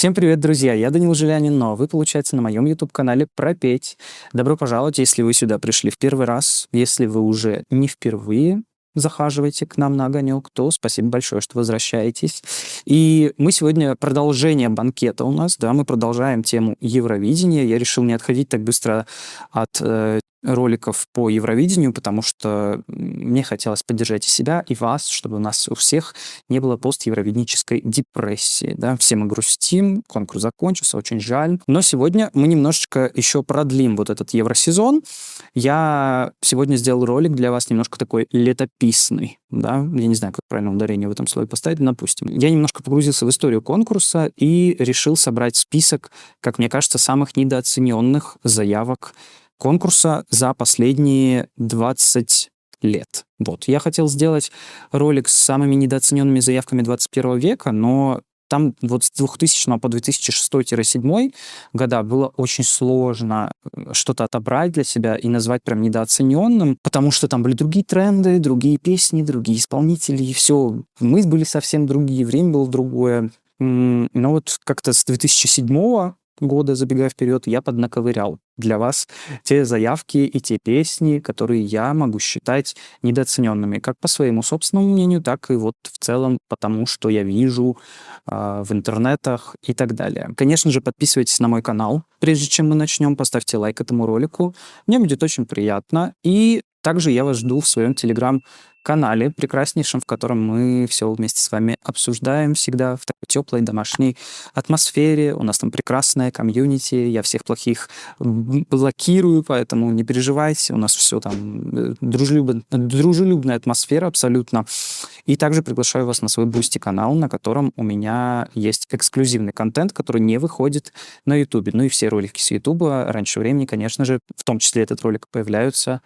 Всем привет, друзья! Я Данил Жилянин, но вы, получается, на моем YouTube-канале «Пропеть». Добро пожаловать, если вы сюда пришли в первый раз. Если вы уже не впервые захаживаете к нам на огонек, то спасибо большое, что возвращаетесь. И мы сегодня продолжение банкета у нас, да, мы продолжаем тему Евровидения. Я решил не отходить так быстро от роликов по Евровидению, потому что мне хотелось поддержать и себя, и вас, чтобы у нас у всех не было пост-евровиденческой депрессии. Да? Все мы грустим, конкурс закончился, очень жаль. Но сегодня мы немножечко еще продлим вот этот евросезон. Я сегодня сделал ролик для вас немножко такой летописный. Да? Я не знаю, как правильно ударение в этом слове поставить, но допустим. Я немножко погрузился в историю конкурса и решил собрать список, как мне кажется, самых недооцененных заявок конкурса за последние 20 лет. Вот. Я хотел сделать ролик с самыми недооцененными заявками 21 века, но там вот с 2000 по 2006-2007 года было очень сложно что-то отобрать для себя и назвать прям недооцененным, потому что там были другие тренды, другие песни, другие исполнители, и все. Мы были совсем другие, время было другое. Но вот как-то с 2007 года, забегая вперед, я поднаковырял для вас те заявки и те песни, которые я могу считать недооцененными, как по своему собственному мнению, так и вот в целом потому, что я вижу в интернетах и так далее. Конечно же, подписывайтесь на мой канал, прежде чем мы начнем, поставьте лайк этому ролику, мне будет очень приятно, и также я вас жду в своем телеграм-канале, прекраснейшем, в котором мы все вместе с вами обсуждаем всегда в такой теплой домашней атмосфере. У нас там прекрасная комьюнити, я всех плохих блокирую, поэтому не переживайте, у нас все там дружелюбная атмосфера абсолютно. И также приглашаю вас на свой Бусти-канал, на котором у меня есть эксклюзивный контент, который не выходит на Ютубе. Ну и все ролики с Ютуба раньше времени, конечно же, в том числе этот ролик, появляются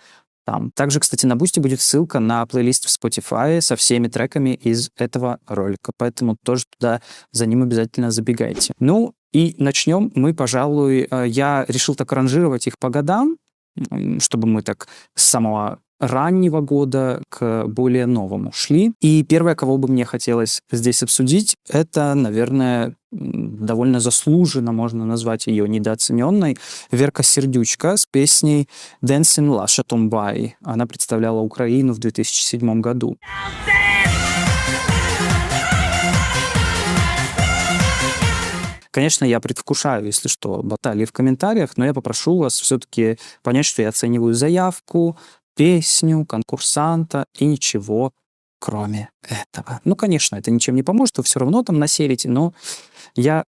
там. Также, кстати, на Бусти будет ссылка на плейлист в Spotify со всеми треками из этого ролика, поэтому тоже туда за ним обязательно забегайте. Ну и начнем мы, пожалуй, я решил так ранжировать их по годам, чтобы мы так с самого раннего года к более новому шли. И первое, кого бы мне хотелось здесь обсудить, это, наверное, довольно заслуженно можно назвать ее недооцененной, Верка Сердючка с песней «Dancing Lasha Tombai». Она представляла Украину в 2007 году. Конечно, я предвкушаю, если что, баталии в комментариях, но я попрошу вас все-таки понять, что я оцениваю заявку, песню, конкурсанта и ничего кроме этого. Ну, конечно, это ничем не поможет, вы все равно там населите, но я,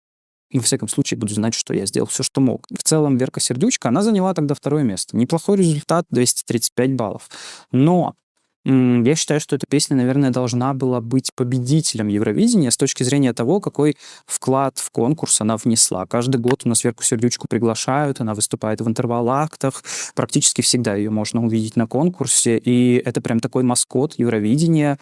во всяком случае, буду знать, что я сделал все, что мог. В целом, Верка Сердючка, она заняла тогда второе место. Неплохой результат, 235 баллов. Но я считаю, что эта песня, наверное, должна была быть победителем Евровидения с точки зрения того, какой вклад в конкурс она внесла. Каждый год у нас Верку Сердючку приглашают, она выступает в интервал-актах, практически всегда ее можно увидеть на конкурсе, и это прям такой маскот Евровидения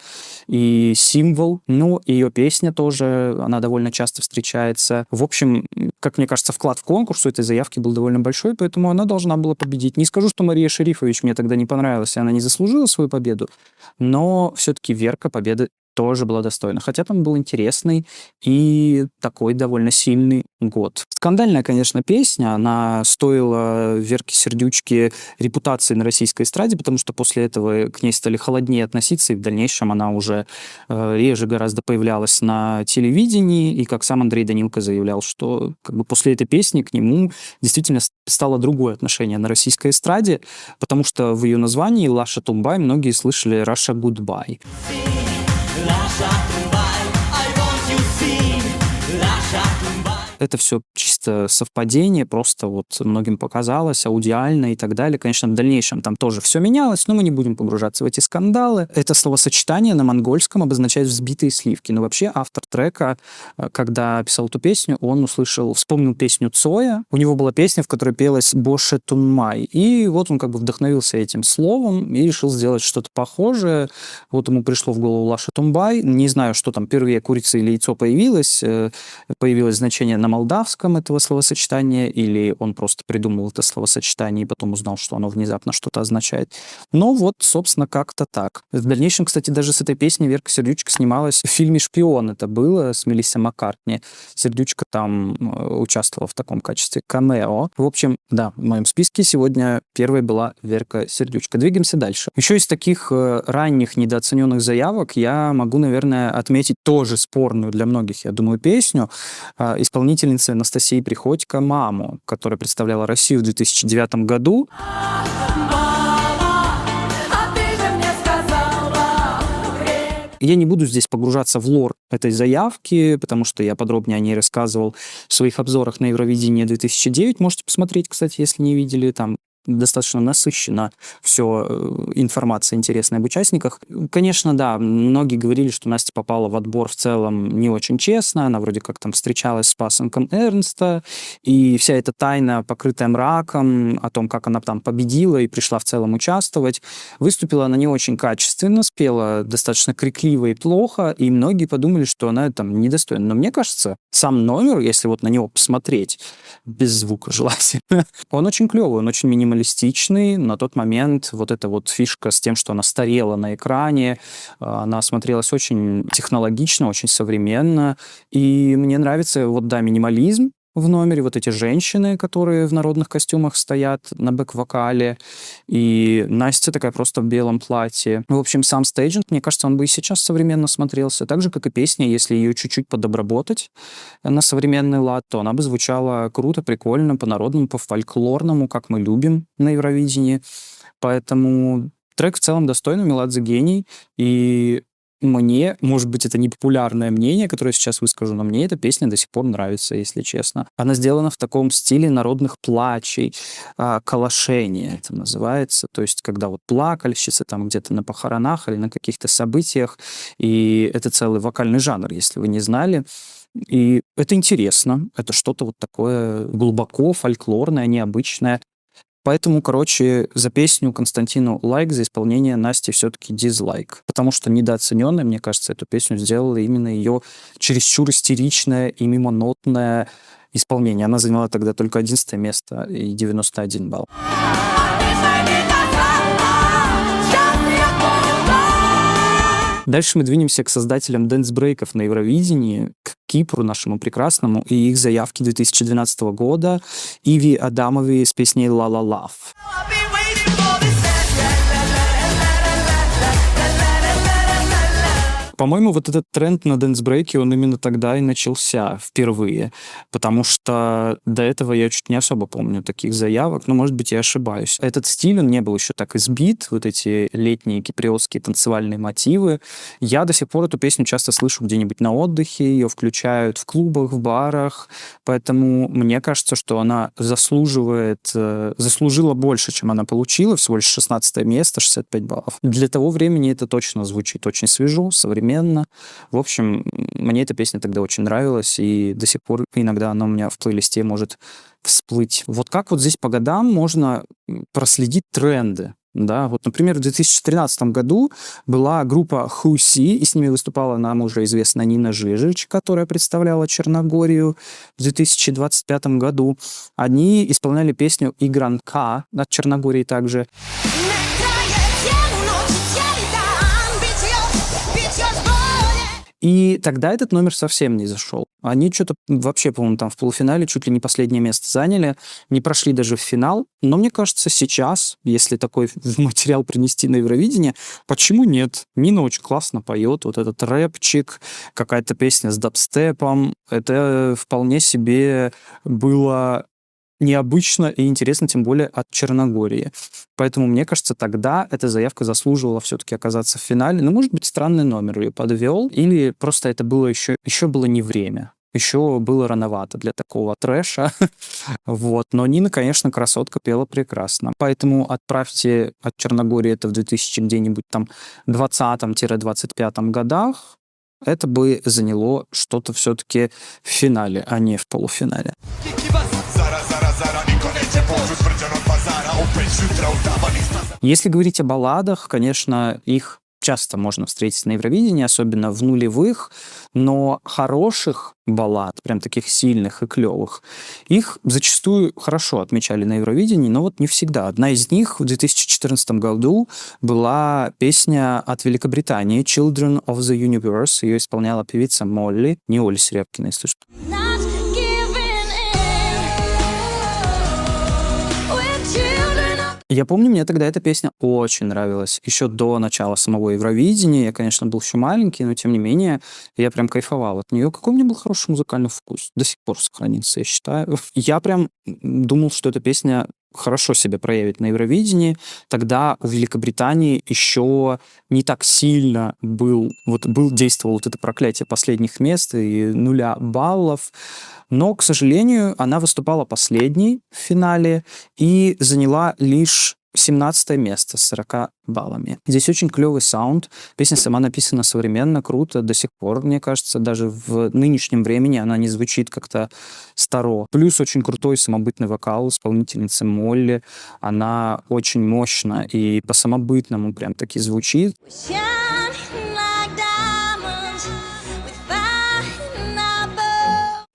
и символ. Ну, ее песня тоже, она довольно часто встречается. В общем, как мне кажется, вклад в конкурс у этой заявки был довольно большой, поэтому она должна была победить. Не скажу, что Мария Шерифович мне тогда не понравилась, и она не заслужила свою победу, но все-таки Верка победы тоже была достойна. Хотя там был интересный и такой довольно сильный год. Скандальная, конечно, песня. Она стоила Верке Сердючке репутации на российской эстраде, потому что после этого к ней стали холоднее относиться, и в дальнейшем она уже реже гораздо появлялась на телевидении. И как сам Андрей Данилко заявлял, что как бы после этой песни к нему действительно стало другое отношение на российской эстраде, потому что в ее названии «Лаша Тумбай» многие слышали «Russia Goodbye». Это все чисто совпадение, просто вот многим показалось, аудиально и так далее. Конечно, в дальнейшем там тоже все менялось, но мы не будем погружаться в эти скандалы. Это словосочетание на монгольском обозначает «взбитые сливки». Но вообще автор трека, когда писал эту песню, он вспомнил песню Цоя. У него была песня, в которой пелась «Боше Тунмай». И вот он как бы вдохновился этим словом и решил сделать что-то похожее. Вот ему пришло в голову «Лаша Тумбай». Не знаю, что там впервые, курица или яйцо появилось значение на на молдавском этого словосочетания, или он просто придумал это словосочетание и потом узнал, что оно внезапно что-то означает. Но вот, собственно, как-то так. В дальнейшем, кстати, даже с этой песней Верка Сердючка снималась в фильме «Шпион». Это было с Мелиссой Маккартни. Сердючка там участвовала в таком качестве камео. В общем, да, в моем списке сегодня первой была Верка Сердючка. Двигаемся дальше. Еще из таких ранних недооцененных заявок я могу, наверное, отметить тоже спорную для многих, я думаю, песню исполнительницы Анастасии Приходько «Маму», которая представляла Россию в 2009 году. Я не буду здесь погружаться в лор этой заявки, потому что я подробнее о ней рассказывал в своих обзорах на Евровидение 2009. Можете посмотреть, кстати, если не видели, там достаточно насыщена все информация интересная об участниках. Конечно, да, многие говорили, что Настя попала в отбор в целом не очень честно, она вроде как там встречалась с пасынком Эрнста, и вся эта тайна, покрытая мраком, о том, как она там победила и пришла в целом участвовать, выступила она не очень качественно, спела достаточно крикливо и плохо, и многие подумали, что она там недостойна. Но мне кажется, сам номер, если вот на него посмотреть, без звука желательно, он очень клевый, он очень минималистичный. На тот момент вот эта вот фишка с тем, что она старела на экране, она смотрелась очень технологично, очень современно. И мне нравится, вот да, минимализм в номере, вот эти женщины, которые в народных костюмах стоят на бэк-вокале, и Настя такая просто в белом платье. В общем, сам стейджинг, мне кажется, он бы и сейчас современно смотрелся, так же, как и песня, если ее чуть-чуть подобработать на современный лад, то она бы звучала круто, прикольно, по-народному, по-фольклорному, как мы любим на Евровидении. Поэтому трек в целом достойный, Меладзе гений, и мне, может быть, это непопулярное мнение, которое я сейчас выскажу, но мне эта песня до сих пор нравится, если честно. Она сделана в таком стиле народных плачей, калашения это называется, то есть когда вот плакальщицы там где-то на похоронах или на каких-то событиях, и это целый вокальный жанр, если вы не знали. И это интересно, это что-то вот такое глубоко фольклорное, необычное. Поэтому, короче, за песню Константину лайк, за исполнение Насти все-таки дизлайк. Потому что недооцененная, мне кажется, эту песню сделала именно ее чересчур истеричное и мимонотное исполнение. Она заняла тогда только 11 место и 91 балл. Дальше мы двинемся к создателям дэнс-брейков на Евровидении, к Кипру нашему прекрасному и их заявке 2012 года Иви Адамови с песней «La La Love». По-моему, вот этот тренд на дэнс-брейке, он именно тогда и начался впервые, потому что до этого я чуть не особо помню таких заявок, но, может быть, я ошибаюсь. Этот стиль, он не был еще так избит, вот эти летние киприотские танцевальные мотивы. Я до сих пор эту песню часто слышу где-нибудь на отдыхе, ее включают в клубах, в барах, поэтому мне кажется, что она заслужила больше, чем она получила, всего лишь 16 место, 65 баллов. Для того времени это точно звучит очень свежо, современно. В общем, мне эта песня тогда очень нравилась, и до сих пор иногда она у меня в плейлисте может всплыть. Вот как вот здесь по годам можно проследить тренды? Да, вот, например, в 2013 году была группа Хуси, и с ними выступала нам уже известная Нина Жижич, которая представляла Черногорию в 2025 году. Они исполняли песню «Игранка» от Черногории также. И тогда этот номер совсем не зашел. Они что-то вообще, по-моему, там в полуфинале чуть ли не последнее место заняли, не прошли даже в финал. Но мне кажется, сейчас, если такой материал принести на Евровидение, почему нет? Нина очень классно поет, вот этот рэпчик, какая-то песня с дабстепом. Это вполне себе было необычно и интересно, тем более от Черногории. Поэтому, мне кажется, тогда эта заявка заслуживала все-таки оказаться в финале. Ну, может быть, странный номер ее подвел, или просто это было еще было не время. Еще было рановато для такого трэша. Вот. Но Нина, конечно, красотка, пела прекрасно. Поэтому отправьте от Черногории это в 2000 где-нибудь там 20-25 годах. Это бы заняло что-то все-таки в финале, а не в полуфинале. Если говорить о балладах, конечно, их часто можно встретить на Евровидении, особенно в нулевых, но хороших баллад, прям таких сильных и клевых, их зачастую хорошо отмечали на Евровидении, но вот не всегда. Одна из них в 2014 году была песня от Великобритании «Children of the Universe». Ее исполняла певица Молли, не Оля Серябкина, если что. Я помню, мне тогда эта песня очень нравилась. Еще до начала самого Евровидения. Я, конечно, был еще маленький, но тем не менее я прям кайфовал от нее. Какой у меня был хороший музыкальный вкус. До сих пор сохранится, я считаю. Я прям думал, что эта песня хорошо себя проявит на Евровидении. Тогда у Великобритании еще не так сильно действовало вот это проклятие последних мест и 0 баллов. Но, к сожалению, она выступала последней в финале и заняла лишь 17 место с 40 баллами. Здесь очень клевый саунд. Песня сама написана современно, круто, до сих пор, мне кажется, даже в нынешнем времени она не звучит как-то старо. Плюс очень крутой самобытный вокал исполнительницы Молли. Она очень мощно и по-самобытному прям таки звучит.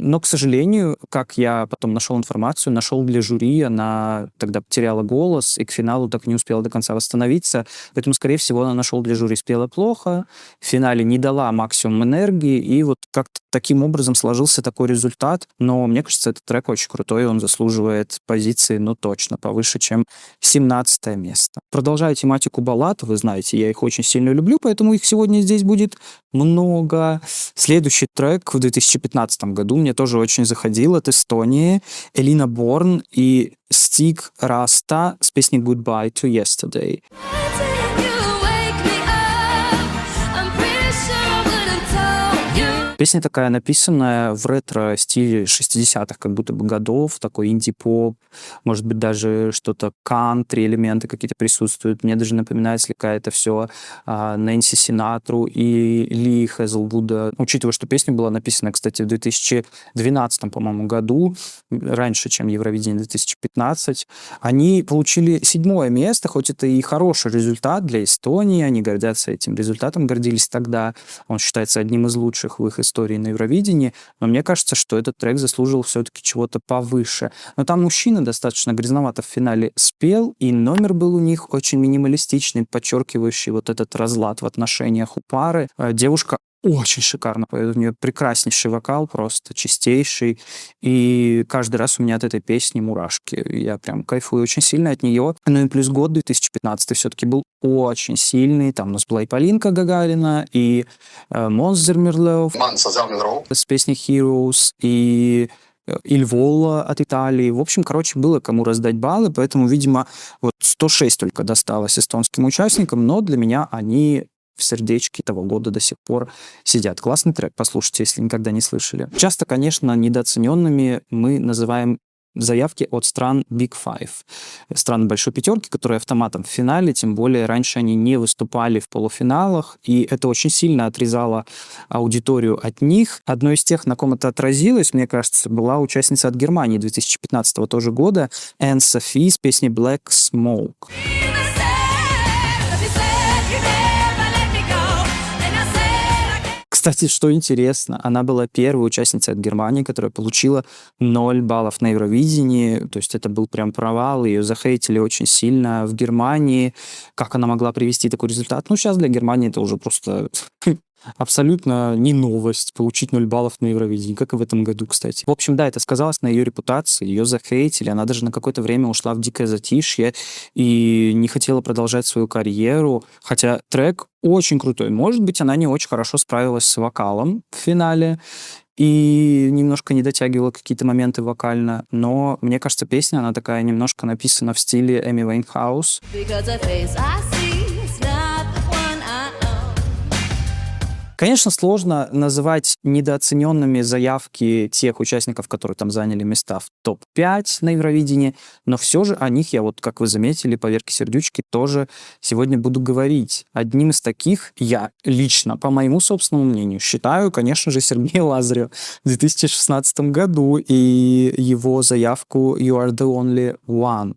Но, к сожалению, как я потом нашел информацию, нашел для жюри, она тогда потеряла голос и к финалу так и не успела до конца восстановиться. Поэтому, скорее всего, она нашел для жюри, спела плохо, в финале не дала максимум энергии, и вот как-то таким образом сложился такой результат. Но мне кажется, этот трек очень крутой, он заслуживает позиции, точно, повыше, чем 17 место. Продолжая тематику баллад, вы знаете, я их очень сильно люблю, поэтому их сегодня здесь будет много. Следующий трек в 2015 году мне тоже очень заходил от Эстонии. Элина Борн и Стиг Раста с песней «Goodbye to Yesterday». Песня такая написанная в ретро-стиле 60-х как будто бы годов, такой инди-поп, может быть, даже что-то кантри, элементы какие-то присутствуют. Мне даже напоминает слегка это все Нэнси Синатру и Ли Хэзлвуда. Учитывая, что песня была написана, кстати, в 2012, по-моему, году, раньше, чем Евровидение 2015, они получили 7 место, хоть это и хороший результат для Эстонии, они гордятся этим результатом, гордились тогда. Он считается одним из лучших в их истории на Евровидении, но мне кажется, что этот трек заслужил все-таки чего-то повыше. Но там мужчина достаточно грязновато в финале спел, и номер был у них очень минималистичный, подчеркивающий вот этот разлад в отношениях у пары. Девушка очень шикарно поет, у нее прекраснейший вокал, просто чистейший, и каждый раз у меня от этой песни мурашки. Я прям кайфую очень сильно от нее. Ну и плюс год 2015 все-таки был очень сильный. Там у нас была и Полинка Гагарина, и Måns Zelmerlöw с песней Heroes, и Ильвола от Италии. В общем, было кому раздать баллы, поэтому, видимо, вот 106 только досталось эстонским участникам, но для меня они в сердечке того года до сих пор сидят. Классный трек, послушайте, если никогда не слышали. Часто, конечно, недооцененными мы называем заявки от стран Big Five. Страны Большой Пятерки, которые автоматом в финале, тем более раньше они не выступали в полуфиналах, и это очень сильно отрезало аудиторию от них. Одной из тех, на ком это отразилось, мне кажется, была участница от Германии 2015 тоже года, Энн Софи с песней Black Smoke. Кстати, что интересно, она была первой участницей от Германии, которая получила 0 баллов на Евровидении. То есть это был прям провал, ее захейтили очень сильно в Германии. Как она могла привести такой результат? Сейчас для Германии это уже просто абсолютно не новость получить 0 баллов на Евровидении, как и в этом году, кстати. В общем, да, это сказалось на ее репутации, ее захейтили, она даже на какое-то время ушла в дикое затишье и не хотела продолжать свою карьеру, хотя трек очень крутой. Может быть, она не очень хорошо справилась с вокалом в финале и немножко не дотягивала какие-то моменты вокально, но мне кажется, песня, она такая немножко написана в стиле Эми Вайнхаус. Конечно, сложно называть недооцененными заявки тех участников, которые там заняли места в топ-5 на Евровидении, но все же о них я, как вы заметили, по Верке Сердючке тоже сегодня буду говорить. Одним из таких я лично, по моему собственному мнению, считаю, конечно же, Сергея Лазарева в 2016 году и его заявку «You are the only one».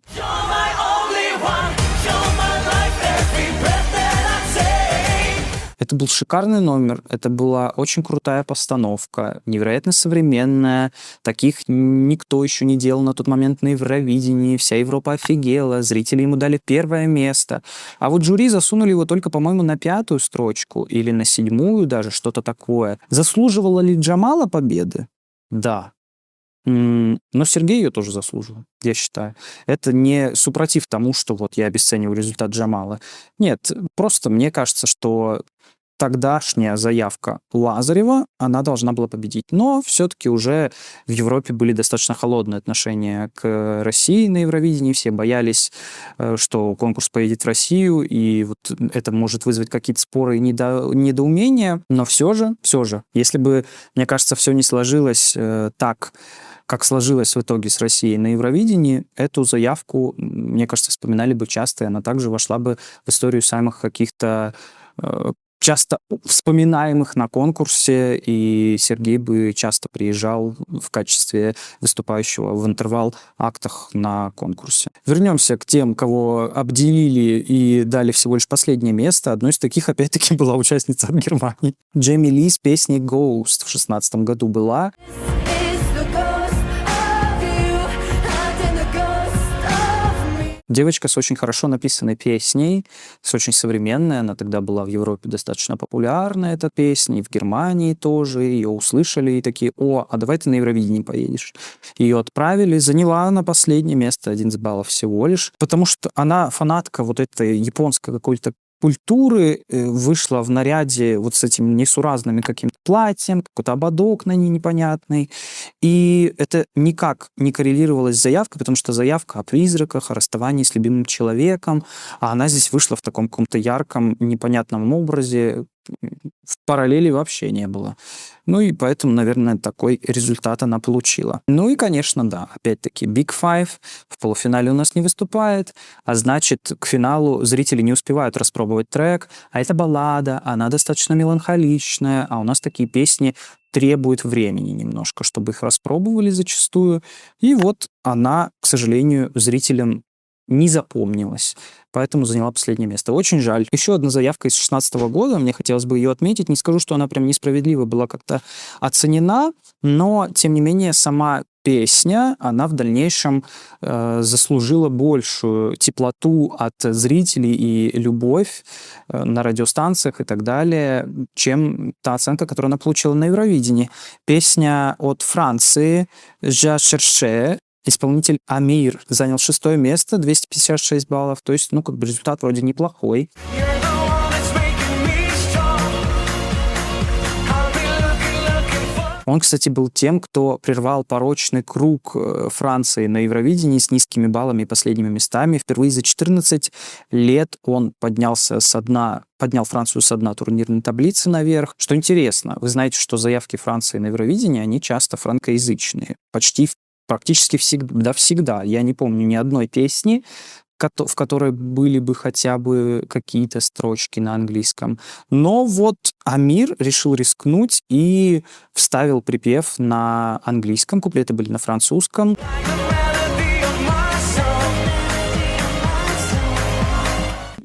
Это был шикарный номер, это была очень крутая постановка, невероятно современная. Таких никто еще не делал на тот момент на Евровидении. Вся Европа офигела, зрители ему дали первое место. А вот жюри засунули его только, по-моему, на 5-ю строчку или на 7-ю даже, что-то такое. Заслуживала ли Джамала победы? Да. Но Сергей ее тоже заслуживал, я считаю. Это не супротив тому, что вот я обесцениваю результат Джамала. Нет, просто мне кажется, что тогдашняя заявка Лазарева, она должна была победить. Но все-таки уже в Европе были достаточно холодные отношения к России на Евровидении. Все боялись, что конкурс поедет в Россию, и вот это может вызвать какие-то споры и недоумения. Но все же, если бы, мне кажется, все не сложилось так, как сложилось в итоге с Россией на Евровидении, эту заявку, мне кажется, вспоминали бы часто, и она также вошла бы в историю самых каких-то часто вспоминаемых на конкурсе, и Сергей бы часто приезжал в качестве выступающего в интервал-актах на конкурсе. Вернемся к тем, кого обделили и дали всего лишь последнее место. Одной из таких, опять-таки, была участница от Германии. Джейми Ли с песней «Ghost» в 2016 году была. Девочка с очень хорошо написанной песней, с очень современной. Она тогда была в Европе достаточно популярна, эта песня, и в Германии тоже. Ее услышали и такие: о, а давай ты на Евровидение поедешь. Ее отправили, заняла на последнее место 11 баллов всего лишь, потому что она фанатка вот этой японской какой-то культуры, вышла в наряде вот с этим несуразным каким-то платьем, какой-то ободок на ней непонятный. И это никак не коррелировалось с заявкой, потому что заявка о призраках, о расставании с любимым человеком, а она здесь вышла в таком каком-то ярком, непонятном образе, в параллели вообще не было. Ну и поэтому, наверное, такой результат она получила. Ну и, конечно, да, опять-таки, Big Five в полуфинале у нас не выступает, а значит, к финалу зрители не успевают распробовать трек, а это баллада, она достаточно меланхоличная, а у нас такие песни требуют времени немножко, чтобы их распробовали зачастую. И вот она, к сожалению, зрителям не запомнилась, поэтому заняла последнее место. Очень жаль. Еще одна заявка из 2016 года, мне хотелось бы ее отметить. Не скажу, что она прям несправедливо была как-то оценена, но, тем не менее, сама песня, она в дальнейшем заслужила большую теплоту от зрителей и любовь на радиостанциях и так далее, чем та оценка, которую она получила на Евровидении. Песня от Франции «Je cherche». Исполнитель Амир занял 6-е место, 256 баллов. То есть, как бы результат вроде неплохой. Он, кстати, был тем, кто прервал порочный круг Франции на Евровидении с низкими баллами и последними местами. Впервые за 14 лет он поднял Францию с дна турнирной таблицы наверх. Что интересно, вы знаете, что заявки Франции на Евровидение, они часто франкоязычные. Практически всегда. Я не помню ни одной песни, в которой были бы хотя бы какие-то строчки на английском. Но вот Амир решил рискнуть и вставил припев на английском, куплеты были на французском.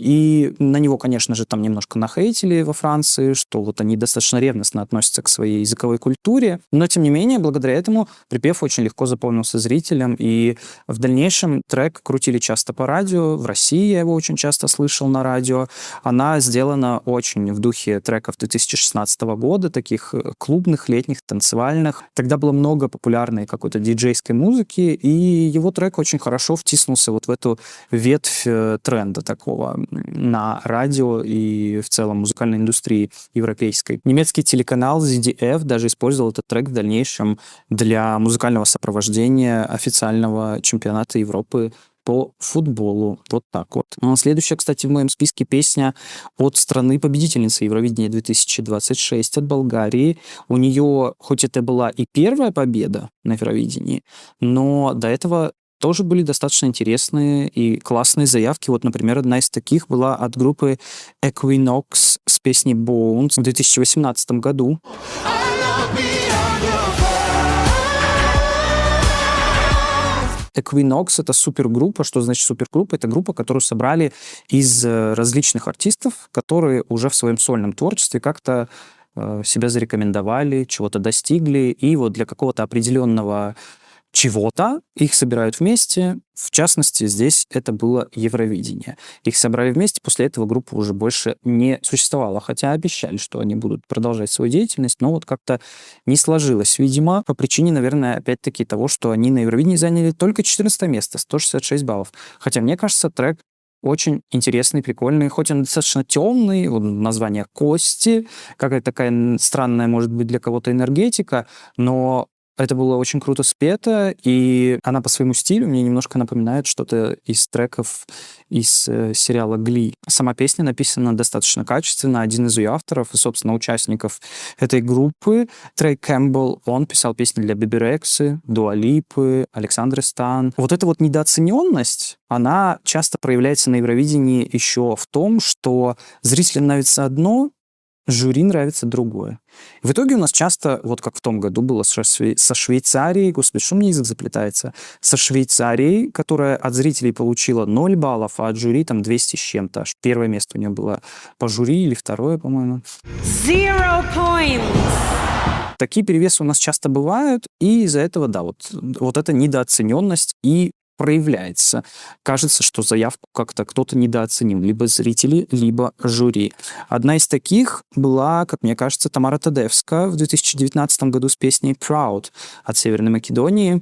И на него, конечно же, там немножко нахейтили во Франции, что вот они достаточно ревностно относятся к своей языковой культуре. Но, тем не менее, благодаря этому припев очень легко запомнился зрителям. И в дальнейшем трек крутили часто по радио. В России я его очень часто слышал на радио. Она сделана очень в духе треков 2016 года, таких клубных, летних, танцевальных. Тогда было много популярной какой-то диджейской музыки, и его трек очень хорошо втиснулся вот в эту ветвь тренда такого на радио и в целом музыкальной индустрии европейской. Немецкий телеканал ZDF даже использовал этот трек в дальнейшем для музыкального сопровождения официального чемпионата Европы по футболу. Вот так вот. Следующая, кстати, в моем списке песня от страны-победительницы Евровидения 2026, от Болгарии. У нее, хоть это была и первая победа на Евровидении, но до этого тоже были достаточно интересные и классные заявки. Вот, например, одна из таких была от группы Equinox с песней Bones в 2018 году. Equinox — это супергруппа. Что значит супергруппа? Это группа, которую собрали из различных артистов, которые уже в своем сольном творчестве как-то себя зарекомендовали, чего-то достигли, и вот для какого-то определенного чего-то их собирают вместе. В частности, здесь это было Евровидение. Их собрали вместе, после этого группа уже больше не существовала, хотя обещали, что они будут продолжать свою деятельность, но вот как-то не сложилось. Видимо, по причине, наверное, опять-таки того, что они на Евровидении заняли только 14 место, 166 баллов. Хотя, мне кажется, трек очень интересный, прикольный, хоть он достаточно темный, вот название «Кости», какая-то такая странная, может быть, для кого-то энергетика, но это было очень круто спето, и она по своему стилю мне немножко напоминает что-то из треков из сериала «Гли». Сама песня написана достаточно качественно. Один из ее авторов и, собственно, участников этой группы, Трей Кэмпбелл, он писал песни для Беби Рексы, Дуа Липы, Александры Стан. Вот эта вот недооцененность, она часто проявляется на Евровидении еще в том, что зрителям нравится одно, жюри нравится другое. В итоге у нас часто, вот как в том году было со Швейцарией, господи, что у меня язык заплетается, со Швейцарией, которая от зрителей получила 0 баллов, а от жюри там 200 с чем-то. Аж первое место у нее было по жюри или второе, по-моему. 0 points. Такие перевесы у нас часто бывают, и из-за этого, да, вот эта недооцененность и проявляется. Кажется, что заявку как-то кто-то недооценил. Либо зрители, либо жюри. Одна из таких была, как мне кажется, Тамара Тадевска в 2019 году с песней «Proud» от Северной Македонии.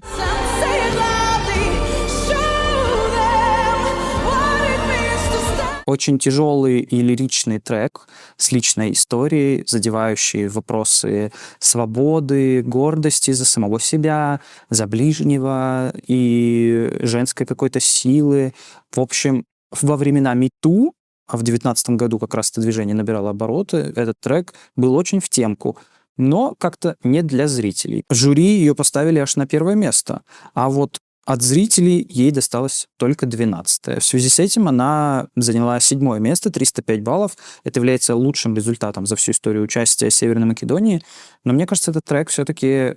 Очень тяжелый и лиричный трек с личной историей, задевающий вопросы свободы, гордости за самого себя, за ближнего и женской какой-то силы. В общем, во времена МИТУ, а в 2019 году как раз это движение набирало обороты, этот трек был очень в темку, но как-то не для зрителей. Жюри ее поставили аж на первое место, а вот от зрителей ей досталось только 12-е. В связи с этим она заняла 7-е место, 305 баллов. Это является лучшим результатом за всю историю участия Северной Македонии. Но мне кажется, этот трек все-таки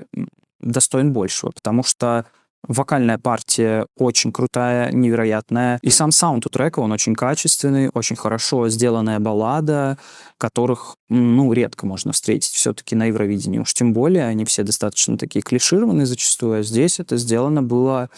достоин большего, потому что вокальная партия очень крутая, невероятная. И сам саунд у трека, он очень качественный, очень хорошо сделанная баллада, которых, редко можно встретить все-таки на Евровидении. Уж тем более, они все достаточно такие клишированные зачастую, а здесь это сделано было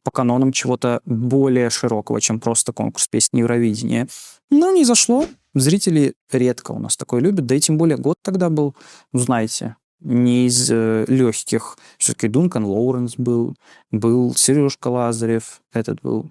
по канонам чего-то более широкого, чем просто конкурс песни Евровидения. Но не зашло. Зрители редко у нас такое любят, да и тем более год тогда был, знаете, не из легких. Все-таки Дункан Лоуренс был Сережка Лазарев, этот был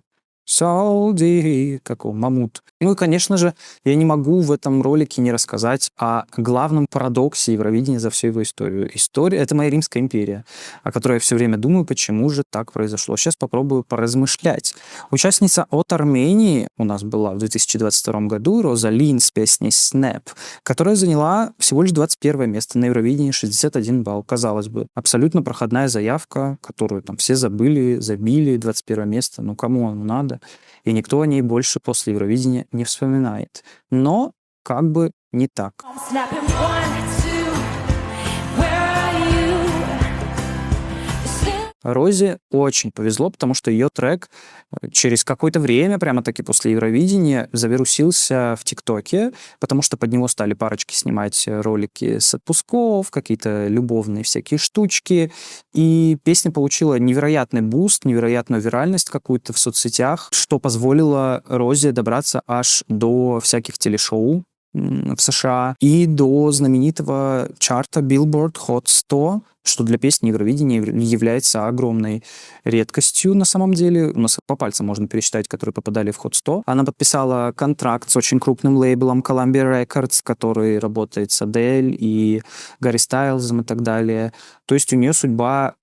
Солди, Мамут. Ну и, конечно же, я не могу в этом ролике не рассказать о главном парадоксе Евровидения за всю его историю. История — это моя Римская империя, о которой я все время думаю, почему же так произошло. Сейчас попробую поразмышлять. Участница от Армении у нас была в 2022 году, Роза Лин с песней «Snap», которая заняла всего лишь 21 место на Евровидении, 61 балл. Казалось бы, абсолютно проходная заявка, которую там все забыли, забили, 21 место, кому оно надо? И никто о ней больше после Евровидения не вспоминает. Но как бы не так. Розе очень повезло, потому что ее трек через какое-то время, прямо-таки после Евровидения, завирусился в ТикТоке, потому что под него стали парочки снимать ролики с отпусков, какие-то любовные всякие штучки, и песня получила невероятный буст, невероятную виральность какую-то в соцсетях, что позволило Розе добраться аж до всяких телешоу в США и до знаменитого чарта Billboard Hot 100, что для песни Евровидения является огромной редкостью на самом деле. У нас по пальцам можно пересчитать, которые попадали в Hot 100. Она подписала контракт с очень крупным лейблом Columbia Records, который работает с Адель и Гарри Стайлзом и так далее. То есть у нее судьба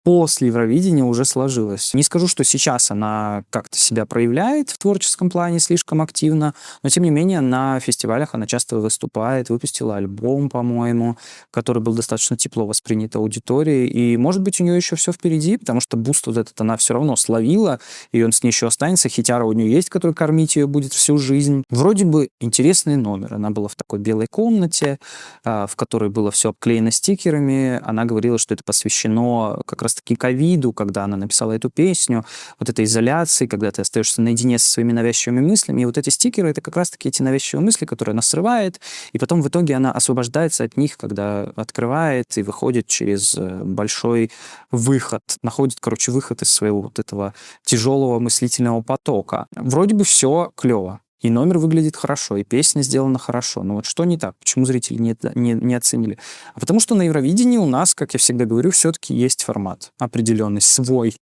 после Евровидения уже сложилась. Не скажу, что сейчас она как-то себя проявляет в творческом плане слишком активно, но тем не менее на фестивалях она часто выступает, выпустила альбом, по-моему, который был достаточно тепло воспринят аудиторией, и, может быть, у нее еще все впереди, потому что буст вот этот она все равно словила, и он с ней еще останется, хитяра у нее есть, который кормить ее будет всю жизнь. Вроде бы интересный номер. Она была в такой белой комнате, в которой было все обклеено стикерами. Она говорила, что это посвящено как раз раз-таки ковиду, когда она написала эту песню, вот этой изоляции, когда ты остаешься наедине со своими навязчивыми мыслями. И вот эти стикеры — это как раз-таки эти навязчивые мысли, которые она срывает, и потом в итоге она освобождается от них, когда открывает и выходит через большой выход, находит, короче, выход из своего вот этого тяжелого мыслительного потока. Вроде бы все клево. И номер выглядит хорошо, и песня сделана хорошо. Но вот что не так? Почему зрители не оценили? А потому что на Евровидении у нас, как я всегда говорю, все-таки есть формат определенный, свой.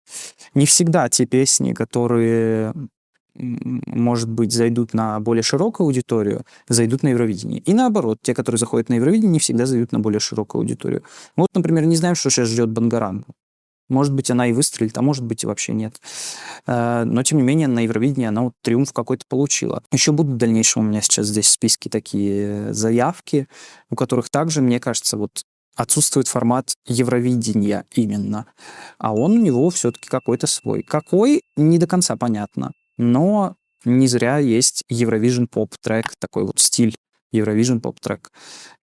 Не всегда те песни, которые, может быть, зайдут на более широкую аудиторию, зайдут на Евровидение. И наоборот, те, которые заходят на Евровидение, не всегда зайдут на более широкую аудиторию. Вот, например, не знаем, что сейчас ждет Бангарану. Может быть, она и выстрелит, а может быть, и вообще нет. Но, тем не менее, на Евровидении она вот триумф какой-то получила. Еще будут в дальнейшем у меня сейчас здесь в списке такие заявки, у которых также, мне кажется, вот отсутствует формат Евровидения именно. А он у него все-таки какой-то свой. Какой, не до конца понятно. Но не зря есть Eurovision поп-трек, такой вот стиль Eurovision поп-трек.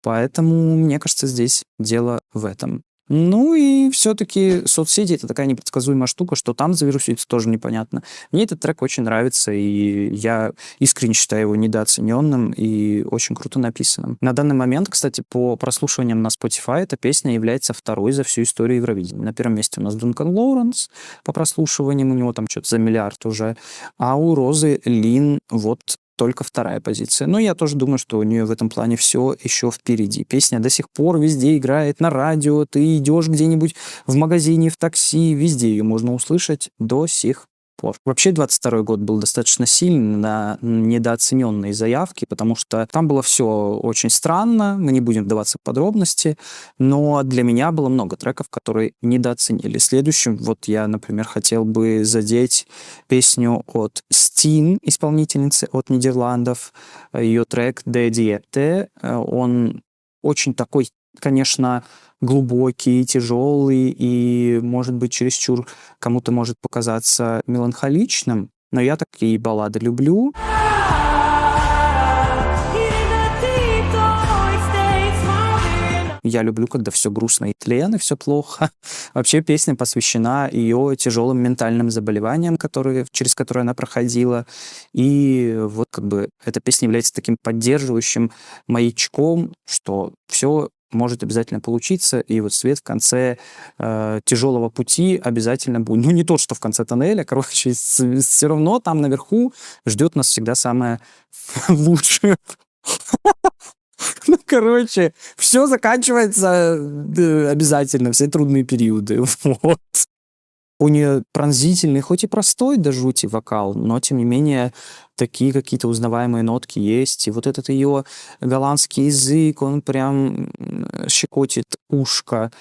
Поэтому, мне кажется, здесь дело в этом. Ну и все-таки соцсети — это такая непредсказуемая штука, что там завирусится тоже непонятно. Мне этот трек очень нравится, и я искренне считаю его недооцененным и очень круто написанным. На данный момент, кстати, по прослушиваниям на Spotify эта песня является второй за всю историю Евровидения. На первом месте у нас Дункан Лоуренс по прослушиваниям, у него там что-то за миллиард уже, а у Розы Лин вот только вторая позиция. Но я тоже думаю, что у нее в этом плане все еще впереди. Песня до сих пор везде играет, на радио, ты идешь где-нибудь в магазине, в такси, везде ее можно услышать до сих пор. Вообще 22 год был достаточно сильный на недооцененные заявки, потому что там было все очень странно, мы не будем вдаваться в подробности, но для меня было много треков, которые недооценили. Следующим, вот я, например, хотел бы задеть песню от Steen, исполнительницы от Нидерландов, ее трек «De Diepte». Он очень такой, конечно, глубокий, тяжелый и, может быть, чересчур кому-то может показаться меланхоличным, но я такие баллады люблю. Я люблю, когда все грустно и тлен, и все плохо. Вообще песня посвящена ее тяжелым ментальным заболеваниям, через которые она проходила. И вот как бы эта песня является таким поддерживающим маячком, что все может обязательно получиться, и вот свет в конце тяжелого пути обязательно будет. Ну, не тот, что в конце тоннеля, короче, все равно там наверху ждет нас всегда самое лучшее. Ну, короче, все заканчивается обязательно, все трудные периоды. Вот. У нее пронзительный, хоть и простой до жути вокал, но, тем не менее, такие какие-то узнаваемые нотки есть. И вот этот ее голландский язык, он прям щекочет ушко.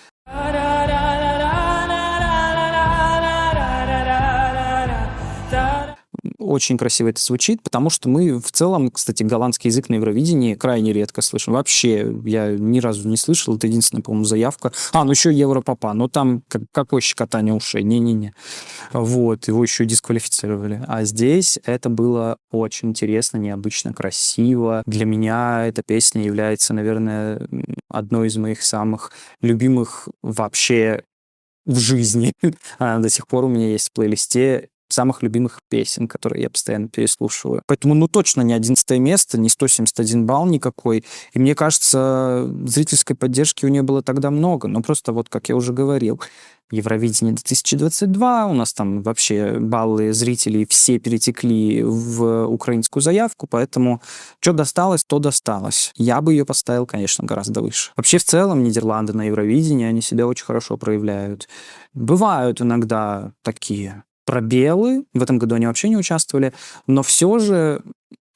Очень красиво это звучит, потому что мы в целом, кстати, голландский язык на Евровидении крайне редко слышим. Вообще, я ни разу не слышал, это единственная, по-моему, заявка. Ну еще Европопа, но там какое щекотание ушей, не-не-не. Вот, его еще дисквалифицировали. А здесь это было очень интересно, необычно, красиво. Для меня эта песня является, наверное, одной из моих самых любимых вообще в жизни. Она до сих пор у меня есть в плейлисте самых любимых песен, которые я постоянно переслушиваю. Поэтому, точно не 11 место, не 171 балл никакой. И мне кажется, зрительской поддержки у нее было тогда много. Но просто вот, как я уже говорил, Евровидение 2022, у нас там вообще баллы зрителей все перетекли в украинскую заявку, поэтому что досталось, то досталось. Я бы ее поставил, конечно, гораздо выше. Вообще, в целом, Нидерланды на Евровидении, они себя очень хорошо проявляют. Бывают иногда такие пробелы, в этом году они вообще не участвовали, но все же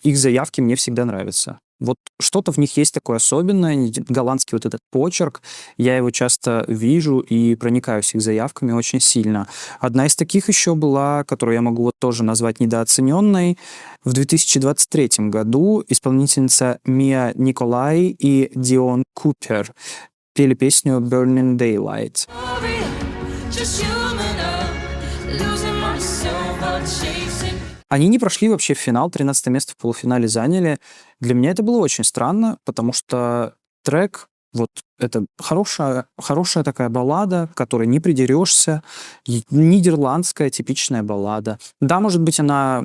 их заявки мне всегда нравятся. Вот что-то в них есть такое особенное, голландский вот этот почерк, я его часто вижу и проникаюсь их заявками очень сильно. Одна из таких еще была, которую я могу вот тоже назвать недооцененной. В 2023 году исполнительница Мия Николай и Дион Купер пели песню «Burning Daylight». Они не прошли вообще в финал, 13 место в полуфинале заняли. Для меня это было очень странно, потому что трек Вот это хорошая такая баллада, к которой не придерешься. Нидерландская типичная баллада. Да, может быть, она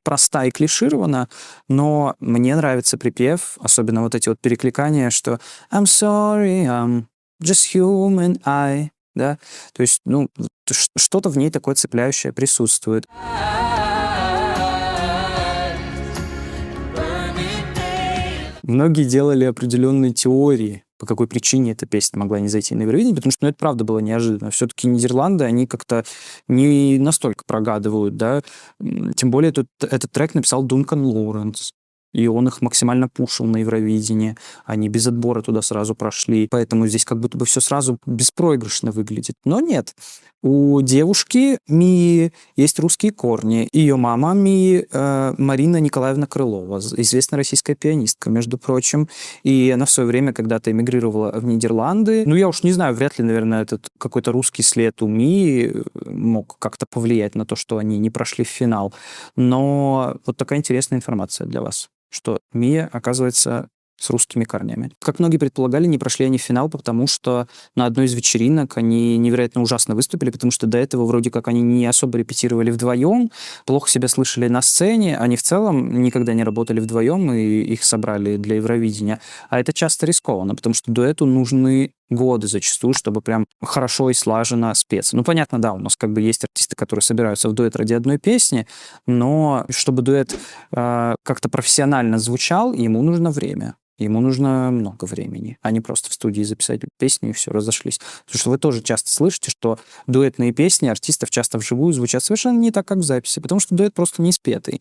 проста и клиширована, но мне нравится припев, особенно вот эти вот перекликания, что I'm sorry, I'm just human, да, то есть, что-то в ней такое цепляющее присутствует. Многие делали определенные теории, по какой причине эта песня могла не зайти на Евровидение, потому что, это правда было неожиданно. Все-таки Нидерланды, они как-то не настолько прогадывают, да. Тем более этот трек написал Дункан Лоуренс, и он их максимально пушил на Евровидении. Они без отбора туда сразу прошли, поэтому здесь как будто бы все сразу беспроигрышно выглядит. Но нет. У девушки Мии есть русские корни. Ее мама Мии Марина Николаевна Крылова, известная российская пианистка, между прочим. И она в свое время когда-то эмигрировала в Нидерланды. Я уж не знаю, вряд ли, наверное, этот какой-то русский след у Мии мог как-то повлиять на то, что они не прошли в финал. Но вот такая интересная информация для вас, что Мия, оказывается, с русскими корнями. Как многие предполагали, не прошли они в финал, потому что на одной из вечеринок они невероятно ужасно выступили, потому что до этого вроде как они не особо репетировали вдвоем, плохо себя слышали на сцене, они в целом никогда не работали вдвоем, и их собрали для Евровидения. А это часто рискованно, потому что дуэту нужны годы зачастую, чтобы прям хорошо и слаженно спеться. Понятно, да, у нас как бы есть артисты, которые собираются в дуэт ради одной песни, но чтобы дуэт как-то профессионально звучал, ему нужно время. Ему нужно много времени, а не просто в студии записать песню и все, разошлись. Потому что вы тоже часто слышите, что дуэтные песни артистов часто вживую звучат совершенно не так, как в записи, потому что дуэт просто не спетый.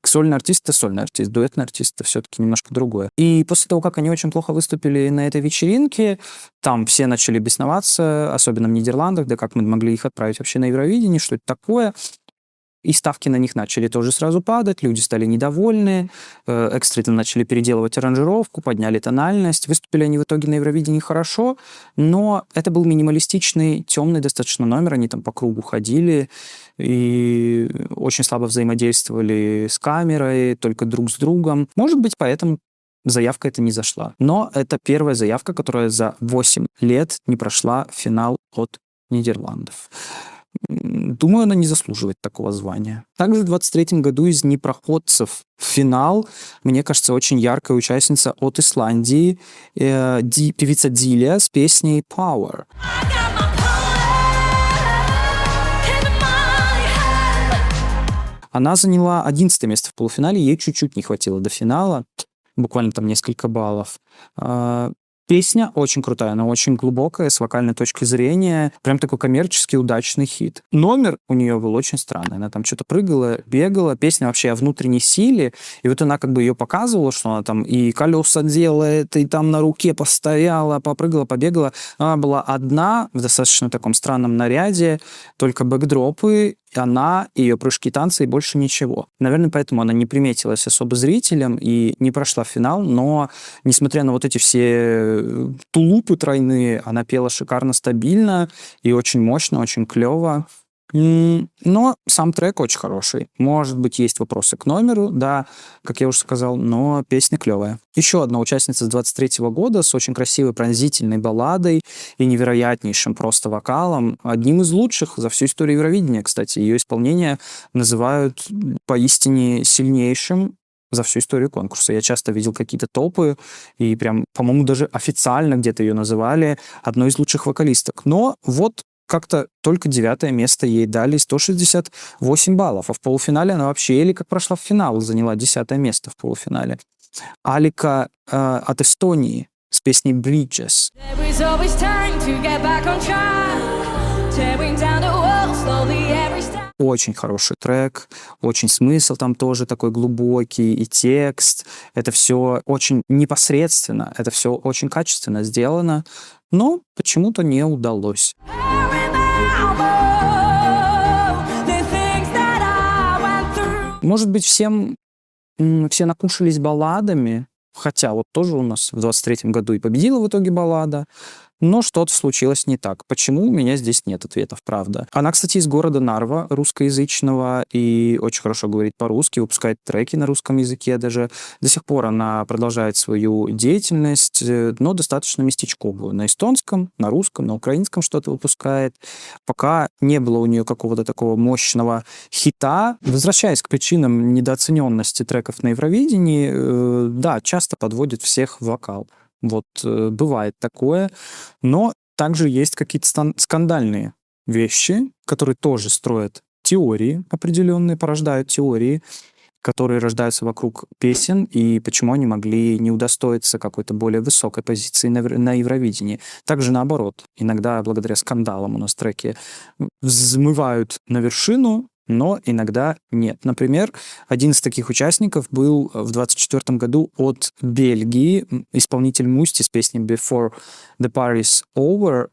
Сольный артист — это сольный артист, дуэтный артист — это все-таки немножко другое. И после того, как они очень плохо выступили на этой вечеринке, там все начали бесноваться, особенно в Нидерландах, да как мы могли их отправить вообще на Евровидение, что это такое. И ставки на них начали тоже сразу падать, люди стали недовольны, экстренно начали переделывать аранжировку, подняли тональность. Выступили они в итоге на Евровидении хорошо, но это был минималистичный, темный достаточно номер, они там по кругу ходили и очень слабо взаимодействовали с камерой, только друг с другом. Может быть, поэтому заявка эта не зашла. Но это первая заявка, которая за 8 лет не прошла финал от Нидерландов. Думаю, она не заслуживает такого звания. Также в 23-м году из непроходцев в финал, мне кажется, очень яркая участница от Исландии, певица Дилия с песней «Power». Она заняла 11 место в полуфинале, ей чуть-чуть не хватило до финала, буквально там несколько баллов. Песня очень крутая, она очень глубокая, с вокальной точки зрения. Прям такой коммерчески удачный хит. Номер у нее был очень странный. Она там что-то прыгала, бегала. Песня вообще о внутренней силе. И вот она как бы ее показывала, что она там и колеса делает, и там на руке постояла, попрыгала, побегала. Она была одна в достаточно таком странном наряде, только бэкдропы, она, ее прыжки, танцы и больше ничего. Наверное, поэтому она не приметилась особо зрителям и не прошла в финал, но, несмотря на вот эти все тулупы тройные, она пела шикарно, стабильно и очень мощно, очень клево. Но сам трек очень хороший. Может быть, есть вопросы к номеру, да, как я уже сказал, но песня клевая. Еще одна участница с 23-го года с очень красивой пронзительной балладой и невероятнейшим просто вокалом. Одним из лучших за всю историю Евровидения, кстати. Ее исполнение называют поистине сильнейшим за всю историю конкурса. Я часто видел какие-то топы, и прям, по-моему, даже официально где-то ее называли одной из лучших вокалисток. Но вот как-то только 9 место ей дали, 168 баллов. А в полуфинале она вообще еле как прошла в финал, заняла 10 место в полуфинале. Алика от Эстонии с песней «Bridges». Очень хороший трек, очень смысл там тоже такой глубокий, и текст. Это все очень непосредственно, это все очень качественно сделано, но почему-то не удалось. Может быть, все накушались балладами, хотя вот тоже у нас в 23-м году и победила в итоге баллада, но что-то случилось не так. Почему? У меня здесь нет ответов, правда. Она, кстати, из города Нарва, русскоязычного, и очень хорошо говорит по-русски, выпускает треки на русском языке даже. До сих пор она продолжает свою деятельность, но достаточно местечковую. На эстонском, на русском, на украинском что-то выпускает. Пока не было у нее какого-то такого мощного хита. Возвращаясь к причинам недооцененности треков на Евровидении, да, часто подводит всех в вокал. Вот бывает такое, но также есть какие-то скандальные вещи, которые тоже строят теории определенные, порождают теории, которые рождаются вокруг песен, и почему они могли не удостоиться какой-то более высокой позиции на Евровидении. Также наоборот. Иногда благодаря скандалам у нас треки взмывают на вершину, но иногда нет. Например, один из таких участников был в 2024 году от Бельгии, исполнитель Мусти с песней «Before the Party's Over».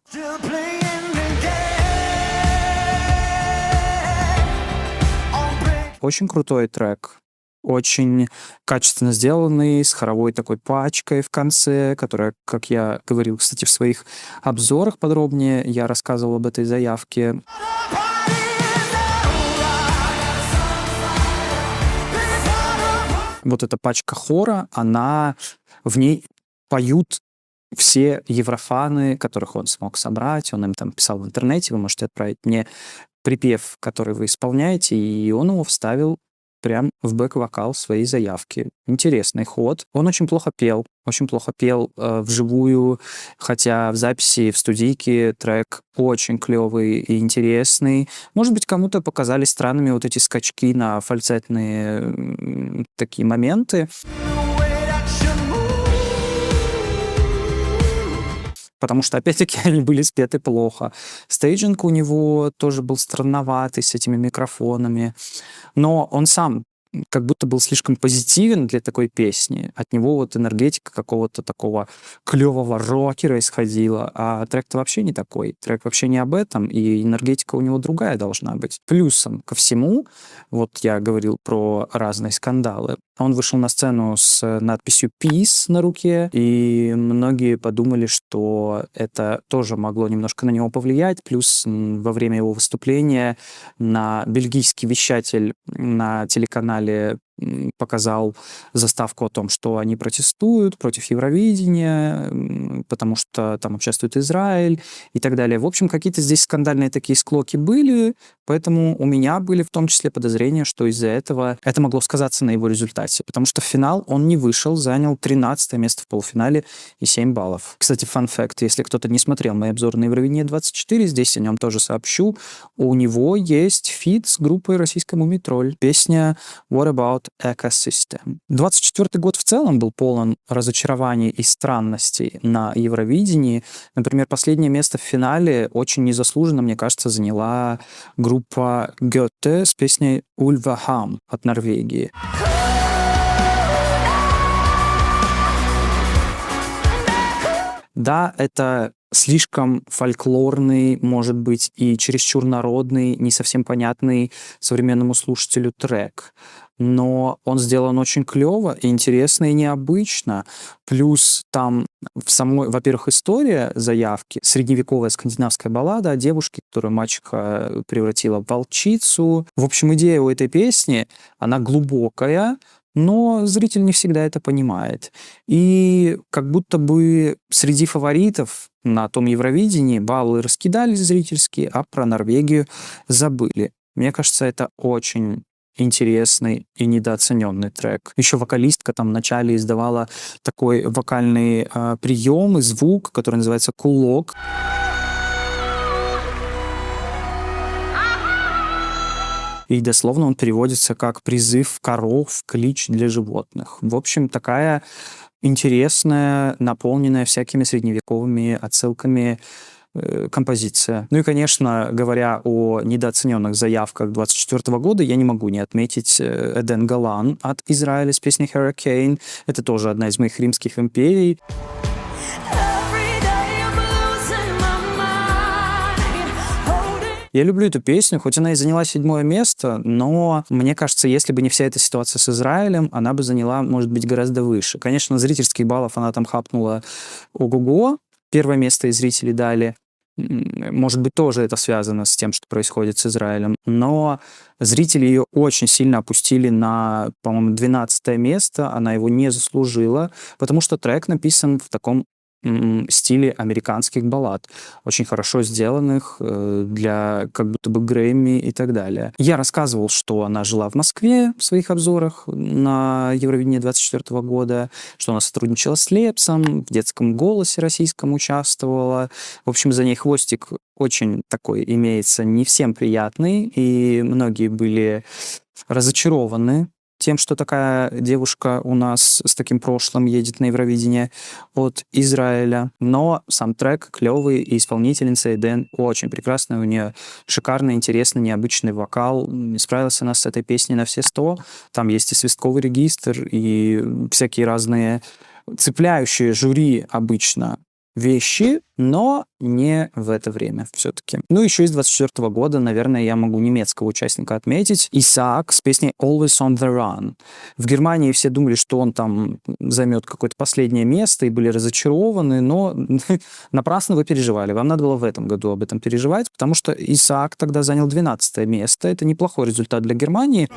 Очень крутой трек, очень качественно сделанный, с хоровой такой пачкой в конце, которая, как я говорил, кстати, в своих обзорах подробнее, я рассказывал об этой заявке. Вот эта пачка хора, в ней поют все еврофаны, которых он смог собрать, он им там писал в интернете, вы можете отправить мне припев, который вы исполняете, и он его вставил прям в бэк-вокал своей заявки. Интересный ход. Он очень плохо пел вживую, хотя в записи, в студийке трек очень клевый и интересный. Может быть, кому-то показались странными вот эти скачки на фальцетные такие моменты. Потому что, опять-таки, они были спеты плохо. Стейджинг у него тоже был странноватый с этими микрофонами. Но он сам как будто был слишком позитивен для такой песни. От него вот энергетика какого-то такого клевого рокера исходила, а трек-то вообще не такой. Трек вообще не об этом, и энергетика у него другая должна быть. Плюсом ко всему, вот я говорил про разные скандалы, он вышел на сцену с надписью «Peace» на руке, и многие подумали, что это тоже могло немножко на него повлиять. Плюс во время его выступления бельгийский вещатель на телеканале показал заставку о том, что они протестуют против Евровидения, потому что там участвует Израиль и так далее. В общем, какие-то здесь скандальные такие склоки были, поэтому у меня были в том числе подозрения, что из-за этого это могло сказаться на его результате, потому что в финал он не вышел, занял 13 место в полуфинале и 7 баллов. Кстати, фан-факт, если кто-то не смотрел мои обзоры на Евровидение 24, здесь о нем тоже сообщу, у него есть фит с группой российской Мумий Тролль, песня «What About Ecosystem». 24 год в целом был полон разочарований и странностей на Евровидении. Например, последнее место в финале очень незаслуженно, мне кажется, заняла группа Goethe с песней «Ульвахам» от Норвегии. Да, это слишком фольклорный, может быть, и чересчур народный, не совсем понятный современному слушателю трек. Но он сделан очень клево, и интересно, и необычно. Плюс там в самой, во-первых, история заявки, средневековая скандинавская баллада о девушке, которую мачеха превратила в волчицу. В общем, идея у этой песни, она глубокая, но зритель не всегда это понимает. И как будто бы среди фаворитов на том Евровидении баллы раскидались зрительские, а про Норвегию забыли. Мне кажется, это очень интересный и недооцененный трек. Еще вокалистка там вначале издавала такой вокальный прием и звук, который называется кулок. И дословно он переводится как «призыв коров, клич для животных». В общем, такая интересная, наполненная всякими средневековыми отсылками композиция. Ну и, конечно, говоря о недооцененных заявках 2024 года, я не могу не отметить Эден Галан от Израиля с песней «Hurricane». Это тоже одна из моих римских империй. Я люблю эту песню, хоть она и заняла 7 место, но мне кажется, если бы не вся эта ситуация с Израилем, она бы заняла, может быть, гораздо выше. Конечно, зрительских баллов она там хапнула ого-го. первое место и зрители дали. Может быть, тоже это связано с тем, что происходит с Израилем. Но зрители ее очень сильно опустили на, по-моему, 12 место. Она его не заслужила, потому что трек написан в таком стиле американских баллад, очень хорошо сделанных для как будто бы Грэмми и так далее. Я рассказывал, что она жила в Москве в своих обзорах на Евровидение 24 года, что она сотрудничала с Лепсом, в детском голосе российском участвовала. В общем, за ней хвостик очень такой имеется, не всем приятный, и многие были разочарованы тем, что такая девушка у нас с таким прошлым едет на Евровидение от Израиля. Но сам трек клевый, и исполнительница Эден очень прекрасная. У нее шикарный, интересный, необычный вокал. Справилась она с этой песней на все 100. Там есть и свистковый регистр, и всякие разные цепляющие жюри обычно вещи, но не в это время все-таки. Ну, еще из 24 года, наверное, я могу немецкого участника отметить. Исаак с песней «Always on the Run». В Германии все думали, что он там займет какое-то последнее место и были разочарованы, но напрасно вы переживали. Вам надо было в этом году об этом переживать, потому что Исаак тогда занял 12 место. Это неплохой результат для Германии.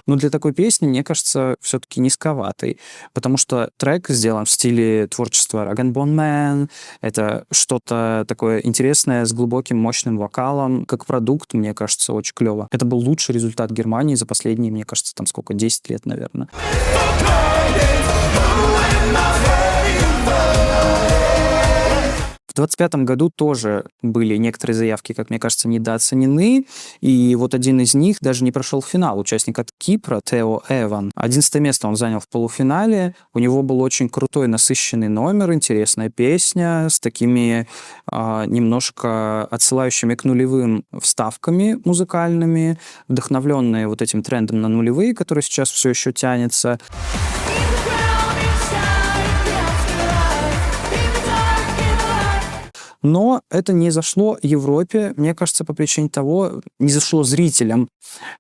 Но для такой песни, мне кажется, все-таки низковатый, потому что трек сделан в стиле творчества Rag & Bone Man. Это что-то такое интересное с глубоким, мощным вокалом. Как продукт, мне кажется, очень клево. Это был лучший результат Германии за последние, мне кажется, там сколько, 10 лет, наверное. В 25 году тоже были некоторые заявки, как мне кажется, недооценены. И вот один из них даже не прошел в финал. Участник от Кипра, Тео Эван. 11 место он занял в полуфинале. У него был очень крутой, насыщенный номер, интересная песня с такими немножко отсылающими к нулевым вставками музыкальными, вдохновленные вот этим трендом на нулевые, который сейчас все еще тянется. Но это не зашло Европе, мне кажется, по причине того, не зашло зрителям,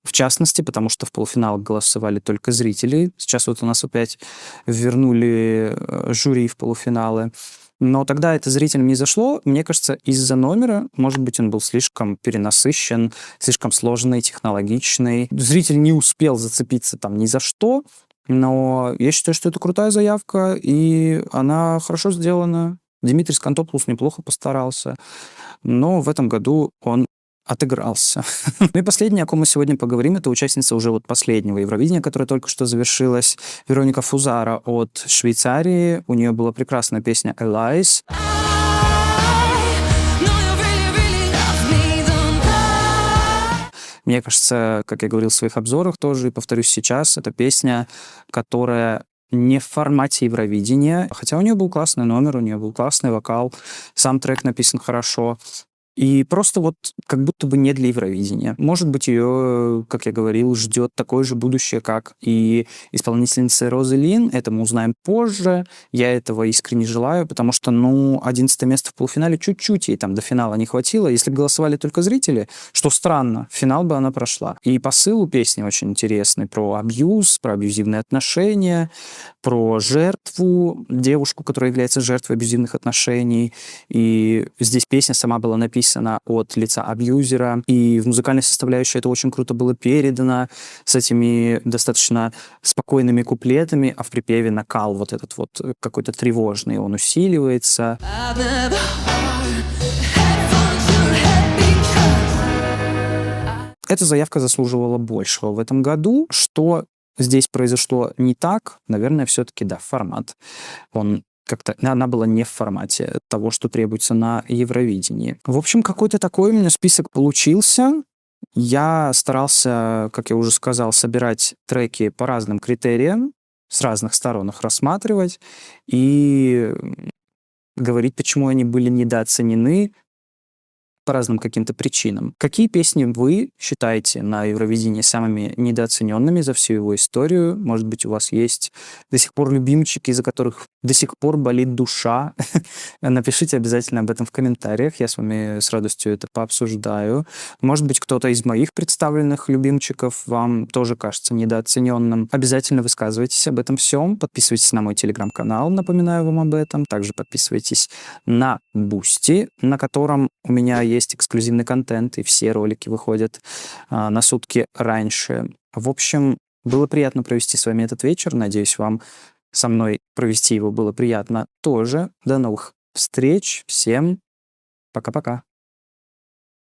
в частности, потому что в полуфинал голосовали только зрители. Сейчас вот у нас опять вернули жюри в полуфиналы. Но тогда это зрителям не зашло. Мне кажется, из-за номера, может быть, он был слишком перенасыщен, слишком сложный, технологичный. Зритель не успел зацепиться там ни за что, но я считаю, что это крутая заявка, и она хорошо сделана. Димитрис Скантополус неплохо постарался, но в этом году он отыгрался. Ну и последнее, о ком мы сегодня поговорим, это участница уже вот последнего Евровидения, которое только что завершилось, Вероника Фузара от Швейцарии. У нее была прекрасная песня «Allies». Мне кажется, как я говорил в своих обзорах тоже, и повторюсь сейчас, это песня, которая не в формате Евровидения, хотя у нее был классный номер, у нее был классный вокал, сам трек написан хорошо. И просто вот как будто бы не для Евровидения. Может быть, ее, как я говорил, ждет такое же будущее, как и исполнительница Розы Лин. Это мы узнаем позже. Я этого искренне желаю, потому что, 11 место в полуфинале чуть-чуть ей там до финала не хватило. Если бы голосовали только зрители, что странно, в финал бы она прошла. И посыл у песни очень интересный про абьюз, про абьюзивные отношения, про жертву, девушку, которая является жертвой абьюзивных отношений. И здесь песня сама была написана от лица абьюзера, и в музыкальной составляющей это очень круто было передано с этими достаточно спокойными куплетами, а в припеве накал вот этот вот какой-то тревожный, он усиливается. Эта заявка заслуживала большего в этом году. Что здесь произошло не так, наверное, все-таки, да, формат. Она была не в формате того, что требуется на Евровидении. В общем, какой-то такой у меня список получился. Я старался, как я уже сказал, собирать треки по разным критериям, с разных сторон их рассматривать и говорить, почему они были недооценены, по разным каким-то причинам. Какие песни вы считаете на Евровидении самыми недооцененными за всю его историю? Может быть, у вас есть до сих пор любимчики, из-за которых до сих пор болит душа? Напишите обязательно об этом в комментариях, я с вами с радостью это пообсуждаю. Может быть, кто-то из моих представленных любимчиков вам тоже кажется недооцененным. Обязательно высказывайтесь об этом всем. Подписывайтесь на мой телеграм-канал, напоминаю вам об этом. Также подписывайтесь на Boosty, на котором у меня есть эксклюзивный контент, и все ролики выходят на сутки раньше. В общем, было приятно провести с вами этот вечер. Надеюсь, вам со мной провести его было приятно тоже. До новых встреч. Всем пока-пока.